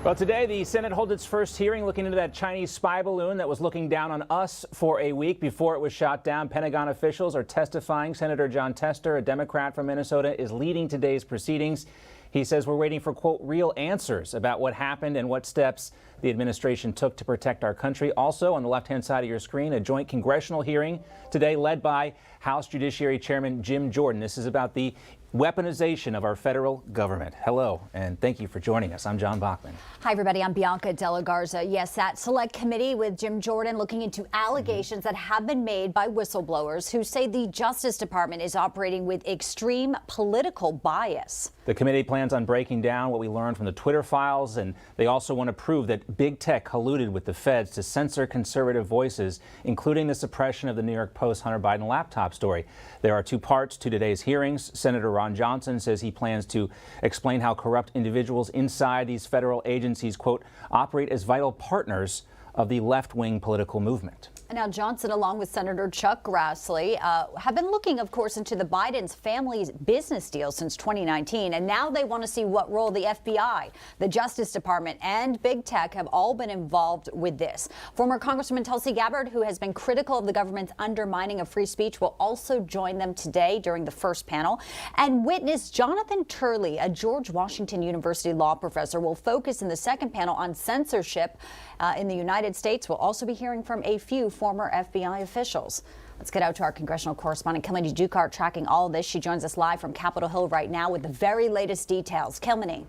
Well, today the Senate holds its first hearing looking into that Chinese spy balloon that was looking down on us for a week before it was shot down. Pentagon officials are testifying. Senator Jon Tester, a Democrat from Minnesota, is leading today's proceedings. He says we're waiting for, quote, real answers about what happened and what steps the administration took to protect our country. Also, on the left-hand side of your screen, a joint congressional hearing today led by House Judiciary Chairman Jim Jordan. This is about the weaponization of our federal government. Hello, and thank you for joining us. I'm John Bachman. Hi, everybody. I'm Bianca De La Garza. Yes, that select committee with Jim Jordan looking into allegations that have been made by whistleblowers who say the Justice Department is operating with extreme political bias. The committee plans on breaking down what we learned from the Twitter files, and they also want to prove that big tech colluded with the feds to censor conservative voices, including the suppression of the New York Post Hunter Biden laptop story. There are two parts to today's hearings. Senator Ron Johnson says he plans to explain how corrupt individuals inside these federal agencies, quote, operate as vital partners of the left-wing political movement. Now, Johnson, along with Senator Chuck Grassley, have been looking, of course, into the Biden's family's business deal since 2019. And now they want to see what role the FBI, the Justice Department, and big tech have all been involved with this. Former Congresswoman Tulsi Gabbard, who has been critical of the government's undermining of free speech, will also join them today during the first panel. And witness Jonathan Turley, a George Washington University law professor, will focus in the second panel on censorship in the United States. We'll also be hearing from a few former FBI officials. Let's get out to our congressional correspondent, Kilmany Dukart, tracking all of this. She joins us live from Capitol Hill right now with the very latest details. Kilmany.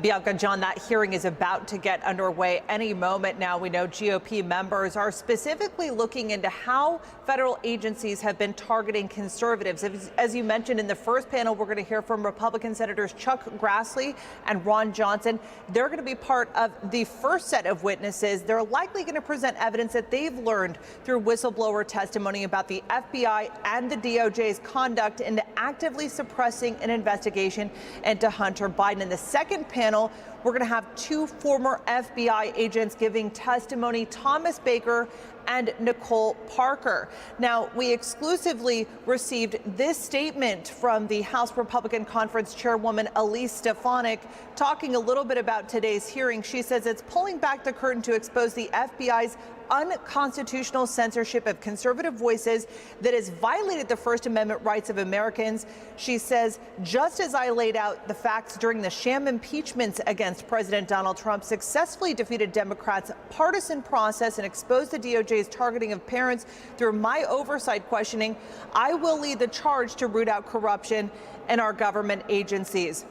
Bianca, John, that hearing is about to get underway any moment now. We know GOP members are specifically looking into how federal agencies have been targeting conservatives. As you mentioned in the first panel, we're going to hear from Republican Senators Chuck Grassley and Ron Johnson. They're going to be part of the first set of witnesses. They're likely going to present evidence that they've learned through whistleblower testimony about the FBI and the DOJ's conduct into actively suppressing an investigation into Hunter Biden. In the second panel, we're going to have two former FBI agents giving testimony, Thomas Baker and Nicole Parker. Now, we exclusively received this statement from the House Republican Conference Chairwoman Elise Stefanik, talking a little bit about today's hearing. She says it's pulling back the curtain to expose the FBI's unconstitutional censorship of conservative voices that has violated the First Amendment rights of Americans. She says, just as I laid out the facts during the sham impeachments against President Donald Trump successfully defeated Democrats' partisan process and exposed the DOJ's targeting of parents through my oversight questioning, I will lead the charge to root out corruption in our government agencies.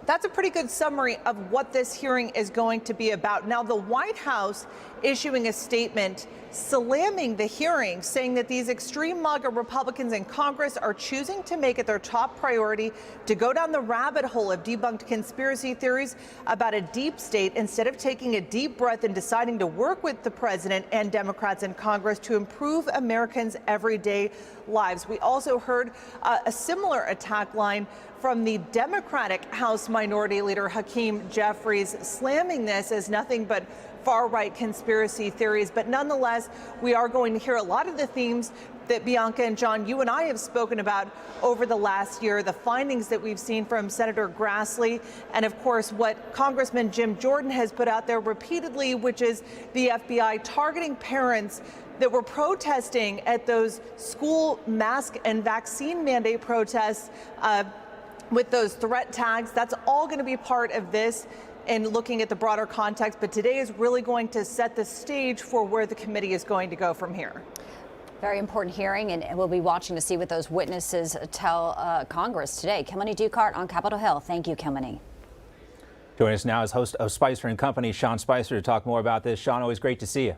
That's a pretty good summary of what this hearing is going to be about. Now, the White House issuing a statement slamming the hearing, saying that these extreme MAGA Republicans in Congress are choosing to make it their top priority to go down the rabbit hole of debunked conspiracy theories about a deep state instead of taking a deep breath and deciding to work with the president and Democrats in Congress to improve Americans' everyday lives. We also heard a similar attack line from the Democratic House Minority Leader Hakeem Jeffries, slamming this as nothing but far-right conspiracy theories. But nonetheless, we are going to hear a lot of the themes that Bianca and John, you and I have spoken about over the last year, the findings that we've seen from Senator Grassley, and of course what Congressman Jim Jordan has put out there repeatedly, which is the FBI targeting parents that were protesting at those school mask and vaccine mandate protests with those threat tags. That's all going to be part of this and looking at the broader context. But today is really going to set the stage for where the committee is going to go from here. Very important hearing, and we'll be watching to see what those witnesses tell Congress today. Kilmany Dukart on Capitol Hill. Thank you, Kilmany. Joining us now is host of Spicer and Company, Sean Spicer, to talk more about this. Sean, always great to see you.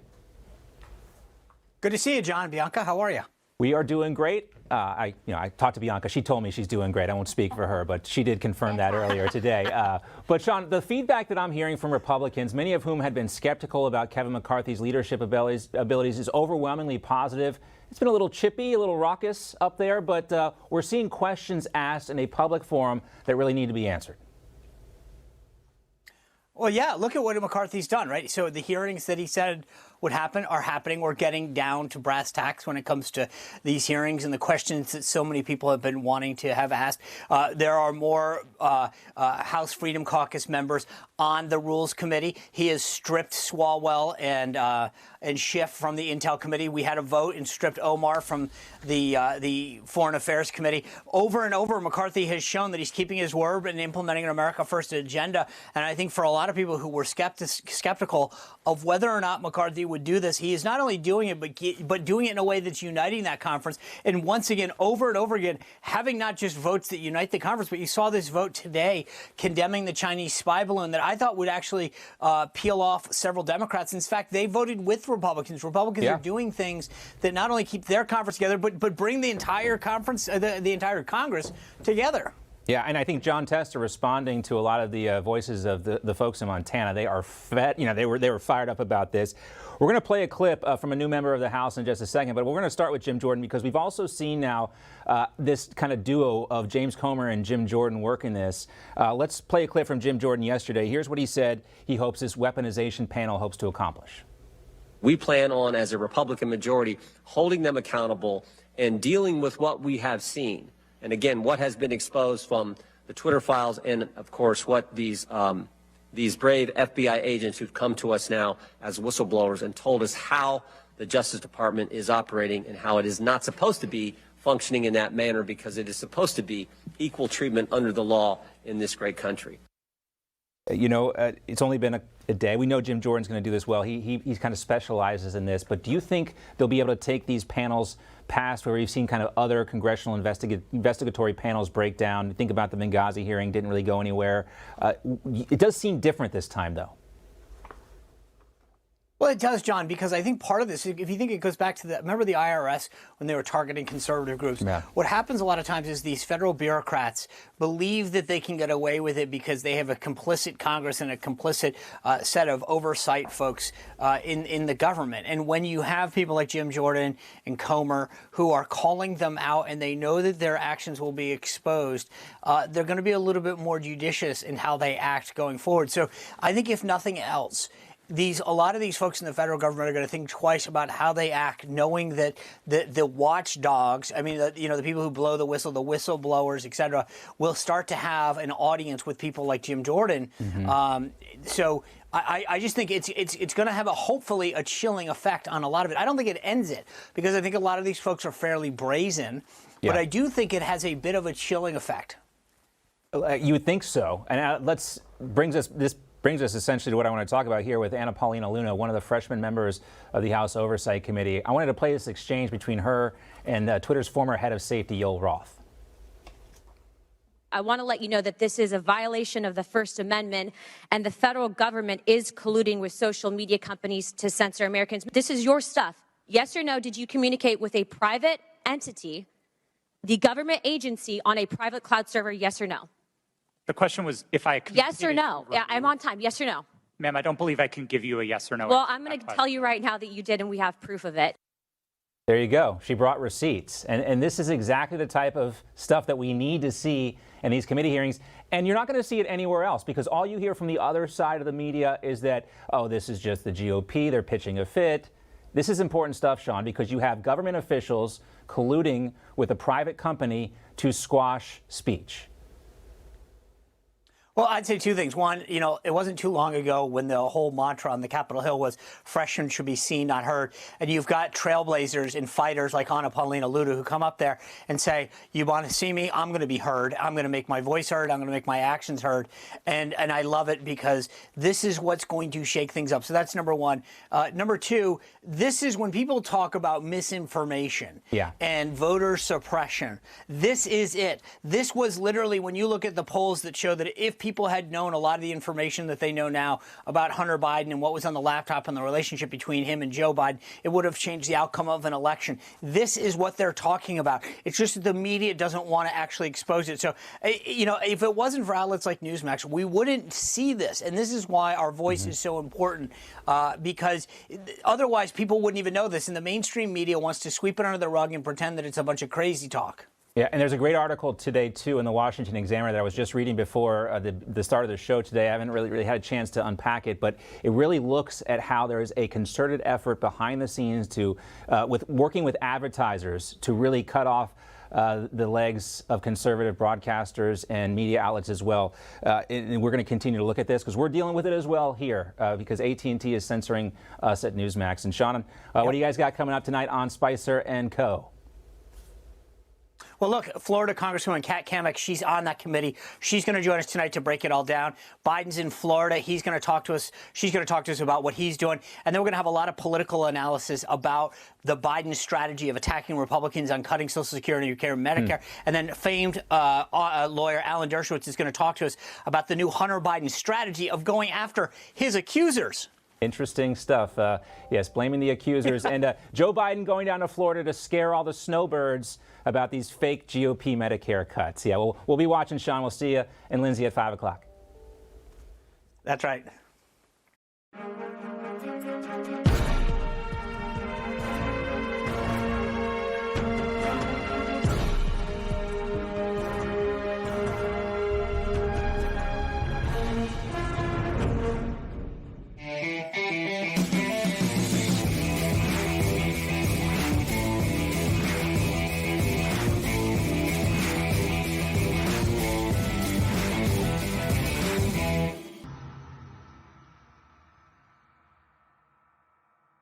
Good to see you, John. Bianca, how are you? We are doing great. I talked to Bianca. She told me she's doing great. I won't speak for her, but she did confirm that earlier today. But Sean, the feedback that I'm hearing from Republicans, many of whom had been skeptical about Kevin McCarthy's leadership abilities, is overwhelmingly positive. It's been a little chippy, a little raucous up there, but we're seeing questions asked in a public forum that really need to be answered. Well, yeah, look at what McCarthy's done, right? So the hearings that he said would happen are happening. We're getting down to brass tacks when it comes to these hearings and the questions that so many people have been wanting to have asked. There are more House Freedom Caucus members on the Rules Committee. He has stripped Swalwell and Schiff from the Intel Committee. We had a vote and stripped Omar from the Foreign Affairs Committee. Over and over, McCarthy has shown that he's keeping his word and implementing an America First agenda. And I think for a lot of people who were skeptical of whether or not McCarthy would do this, he is not only doing it, but doing it in a way that's uniting that conference. And once again, over and over again, having not just votes that unite the conference, but you saw this vote today condemning the Chinese spy balloon that I thought would actually peel off several Democrats. In fact, they voted with Republicans. Republicans are doing things that not only keep their conference together, but bring the entire conference, the entire Congress together. Yeah, and I think John Tester responding to a lot of the voices of the folks in Montana. They are they were fired up about this. We're going to play a clip from a new member of the House in just a second, but we're going to start with Jim Jordan because we've also seen now this kind of duo of James Comer and Jim Jordan working this. Let's play a clip from Jim Jordan yesterday. Here's what he said he hopes this weaponization panel hopes to accomplish. We plan on, as a Republican majority, holding them accountable and dealing with what we have seen. And again, what has been exposed from the Twitter files and, of course, what these brave FBI agents who've come to us now as whistleblowers and told us how the Justice Department is operating and how it is not supposed to be functioning in that manner because it is supposed to be equal treatment under the law in this great country. You know, it's only been a day. We know Jim Jordan's going to do this well. He kind of specializes in this. But do you think they'll be able to take these panels past where we've seen kind of other congressional investigatory panels break down? Think about the Benghazi hearing, didn't really go anywhere. It does seem different this time, though. Well, it does, John, because I think part of this, if you think it goes back to remember the IRS when they were targeting conservative groups? Yeah. What happens a lot of times is these federal bureaucrats believe that they can get away with it because they have a complicit Congress and a complicit set of oversight folks in the government. And when you have people like Jim Jordan and Comer who are calling them out and they know that their actions will be exposed, they're going to be a little bit more judicious in how they act going forward. So I think if nothing else, a lot of these folks in the federal government are going to think twice about how they act, knowing that the watchdogs, I mean, the people who blow the whistle, the whistleblowers, et cetera, will start to have an audience with people like Jim Jordan. Mm-hmm. So I just think it's going to have hopefully a chilling effect on a lot of it. I don't think it ends it because I think a lot of these folks are fairly brazen, but I do think it has a bit of a chilling effect. You would think so. And this brings us essentially to what I want to talk about here with Anna Paulina Luna, one of the freshman members of the House Oversight Committee. I wanted to play this exchange between her and Twitter's former head of safety, Yoel Roth. I want to let you know that this is a violation of the First Amendment, and the federal government is colluding with social media companies to censor Americans. This is your stuff. Yes or no, did you communicate with a private entity, the government agency, on a private cloud server, yes or no? The question was if I yes or no. Yeah, I'm on time. Yes or no? Ma'am, I don't believe I can give you a yes or no. Well, I'm going to tell you right now that you did, and we have proof of it. There you go. She brought receipts. And this is exactly the type of stuff that we need to see in these committee hearings. And you're not going to see it anywhere else because all you hear from the other side of the media is that, oh, this is just the GOP. They're pitching a fit. This is important stuff, Sean, because you have government officials colluding with a private company to squash speech. Well, I'd say two things. One, it wasn't too long ago when the whole mantra on the Capitol Hill was freshmen should be seen, not heard. And you've got trailblazers and fighters like Anna Paulina Luna who come up there and say, you want to see me? I'm going to be heard. I'm going to make my voice heard. I'm going to make my actions heard. And I love it because this is what's going to shake things up. So that's number one. Number two, this is when people talk about misinformation and voter suppression. This is it. This was literally when you look at the polls that show that if people had known a lot of the information that they know now about Hunter Biden and what was on the laptop and the relationship between him and Joe Biden, it would have changed the outcome of an election. This is what they're talking about. It's just that the media doesn't want to actually expose it. So, if it wasn't for outlets like Newsmax, we wouldn't see this. And this is why our voice is so important, because otherwise people wouldn't even know this. And the mainstream media wants to sweep it under the rug and pretend that it's a bunch of crazy talk. Yeah, and there's a great article today, too, in the Washington Examiner that I was just reading before the start of the show today. I haven't really had a chance to unpack it, but it really looks at how there is a concerted effort behind the scenes to, working with advertisers to really cut off the legs of conservative broadcasters and media outlets as well. And we're going to continue to look at this because we're dealing with it as well here because AT&T is censoring us at Newsmax. And Sean, what do you guys got coming up tonight on Spicer and Co.? Well, look, Florida Congresswoman Kat Cammack, she's on that committee. She's going to join us tonight to break it all down. Biden's in Florida. He's going to talk to us. She's going to talk to us about what he's doing. And then we're going to have a lot of political analysis about the Biden strategy of attacking Republicans on cutting Social Security, Medicare, Medicare. And then famed lawyer Alan Dershowitz is going to talk to us about the new Hunter Biden strategy of going after his accusers. Interesting stuff. Yes, blaming the accusers. And Joe Biden going down to Florida to scare all the snowbirds about these fake GOP Medicare cuts. Yeah, we'll be watching, Sean. We'll see you and Lindsay at 5 o'clock. That's right.